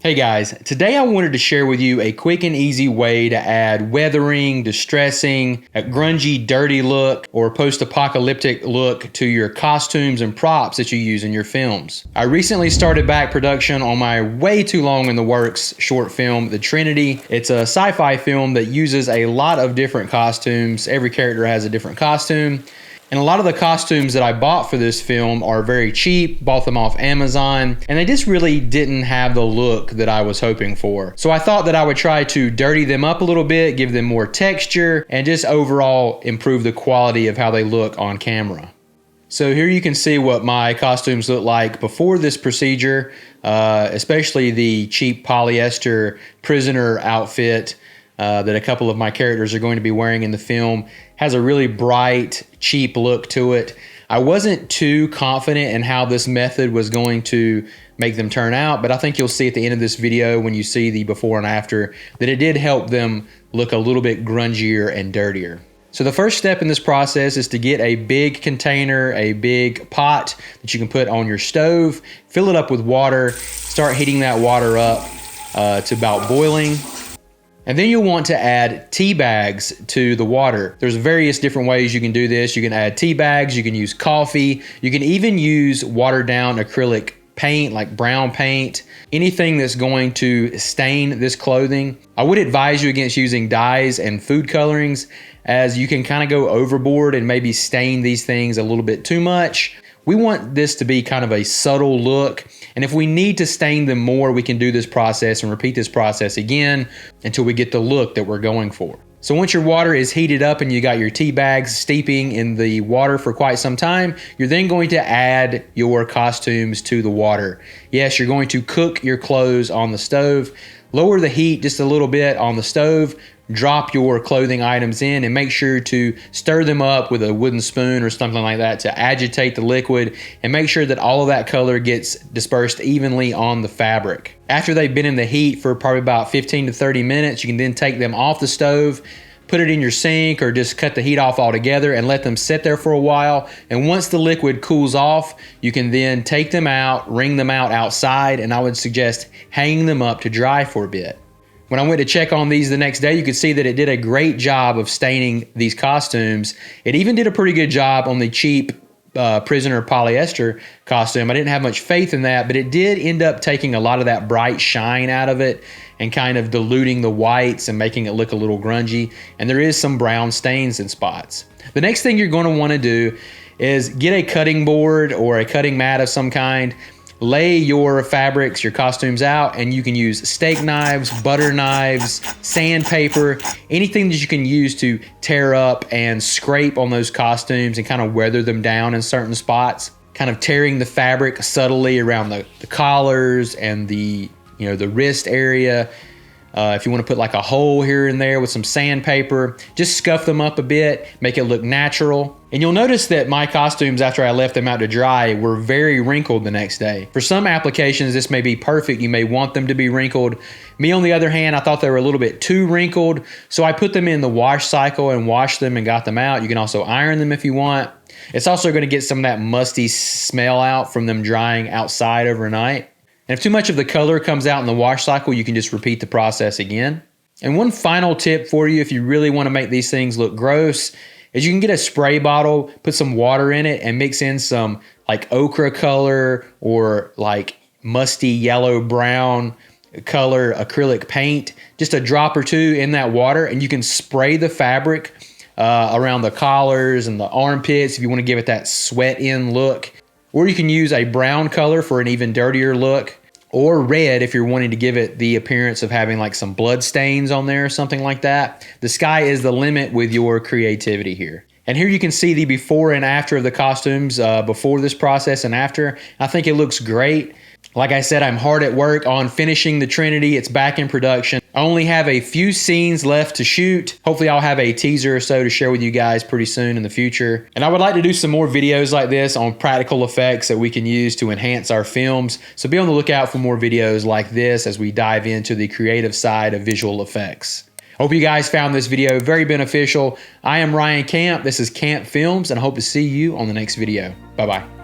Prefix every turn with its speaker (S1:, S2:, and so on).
S1: Hey guys, today I wanted to share with you a quick and easy way to add weathering, distressing, a grungy, dirty look, or post-apocalyptic look to your costumes and props that you use in your films. I recently started back production on my way too long in the works short film, The Trinity. It's a sci-fi film that uses a lot of different costumes. Every character has a different costume. And a lot of the costumes that I bought for this film are very cheap, bought them off Amazon, and they just really didn't have the look that I was hoping for. So I thought that I would try to dirty them up a little bit, give them more texture, and just overall improve the quality of how they look on camera. So here you can see what my costumes look like before this procedure, especially the cheap polyester prisoner outfit that a couple of my characters are going to be wearing in the film. Has a really bright, cheap look to it. I wasn't too confident in how this method was going to make them turn out, but I think you'll see at the end of this video when you see the before and after that it did help them look a little bit grungier and dirtier. So the first step in this process is to get a big container, a big pot that you can put on your stove, fill it up with water, start heating that water up to about boiling. And then you'll want to add tea bags to the water. There's various different ways you can do this. You can add tea bags, you can use coffee, you can even use watered down acrylic paint like brown paint, anything that's going to stain this clothing. I would advise you against using dyes and food colorings, as you can kind of go overboard and maybe stain these things a little bit too much. We want this to be kind of a subtle look, and if we need to stain them more, we can do this process and repeat this process again until we get the look that we're going for. So once your water is heated up and you got your tea bags steeping in the water for quite some time, you're then going to add your costumes to the water. Yes, you're going to cook your clothes on the stove. Lower the heat just a little bit on the stove, drop your clothing items in, and make sure to stir them up with a wooden spoon or something like that to agitate the liquid and make sure that all of that color gets dispersed evenly on the fabric. After they've been in the heat for probably about 15 to 30 minutes, you can then take them off the stove, put it in your sink, or just cut the heat off altogether and let them sit there for a while. And once the liquid cools off, you can then take them out, wring them out outside, and I would suggest hanging them up to dry for a bit. When I went to check on these the next day, you could see that it did a great job of staining these costumes. It even did a pretty good job on the cheap prisoner polyester costume. I didn't have much faith in that, but it did end up taking a lot of that bright shine out of it and kind of diluting the whites and making it look a little grungy. And there is some brown stains in spots. The next thing you're going to want to do is get a cutting board or a cutting mat of some kind. Lay your fabrics, your costumes out, and you can use steak knives, butter knives, sandpaper, anything that you can use to tear up and scrape on those costumes and kind of weather them down in certain spots. Kind of tearing the fabric subtly around the collars and the wrist area. If you want to put like a hole here and there with some sandpaper, just scuff them up a bit, make it look natural. And you'll notice that my costumes, after I left them out to dry, were very wrinkled the next day. For some applications, this may be perfect. You may want them to be wrinkled. Me, on the other hand, I thought they were a little bit too wrinkled, so I put them in the wash cycle and washed them and got them out. You can also iron them if you want. It's also going to get some of that musty smell out from them drying outside overnight. And if too much of the color comes out in the wash cycle, you can just repeat the process again. And one final tip for you, if you really want to make these things look gross, is you can get a spray bottle, put some water in it, and mix in some like ochre color or like musty yellow brown color acrylic paint, just a drop or two in that water, and you can spray the fabric around the collars and the armpits if you want to give it that sweat in look. Or you can use a brown color for an even dirtier look, or red if you're wanting to give it the appearance of having like some blood stains on there or something like that. The sky is the limit with your creativity here. And here you can see the before and after of the costumes, before this process and after. I think it looks great. Like I said, I'm hard at work on finishing The Trinity. It's back in production. I only have a few scenes left to shoot. Hopefully I'll have a teaser or so to share with you guys pretty soon in the future. And I would like to do some more videos like this on practical effects that we can use to enhance our films. So be on the lookout for more videos like this as we dive into the creative side of visual effects. Hope you guys found this video very beneficial. I am Ryan Camp. This is Camp Films, and I hope to see you on the next video. Bye-bye.